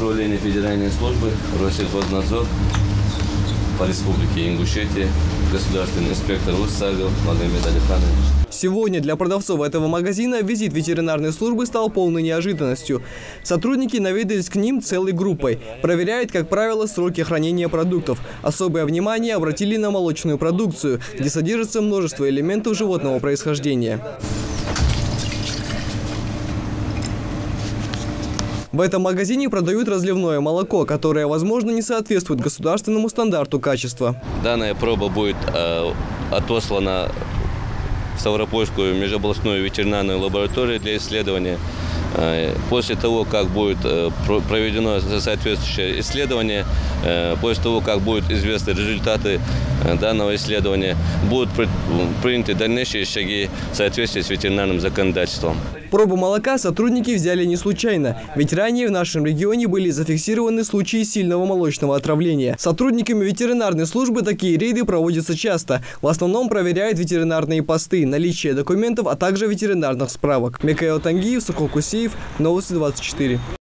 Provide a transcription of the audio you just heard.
Управление Федеральной службы Россельхознадзор по Республике Ингушетия, государственный инспектор Усагов Магомед Алиханович. Сегодня для продавцов этого магазина визит ветеринарной службы стал полной неожиданностью. Сотрудники наведались к ним целой группой. Проверяют, как правило, сроки хранения продуктов. Особое внимание обратили на молочную продукцию, где содержится множество элементов животного происхождения. В этом магазине продают разливное молоко, которое, возможно, не соответствует государственному стандарту качества. Данная проба будет отослана в Ставропольскую межобластную ветеринарную лабораторию для исследования. После того, как будет проведено соответствующее исследование, после того, как будут известны результаты данного исследования, будут приняты дальнейшие шаги в соответствии с ветеринарным законодательством. Пробу молока сотрудники взяли не случайно, ведь ранее в нашем регионе были зафиксированы случаи сильного молочного отравления. Сотрудниками ветеринарной службы такие рейды проводятся часто. В основном проверяют ветеринарные посты, наличие документов, а также ветеринарных справок. Микаэл Тангиев, Сокол Кусеев, Новости 24.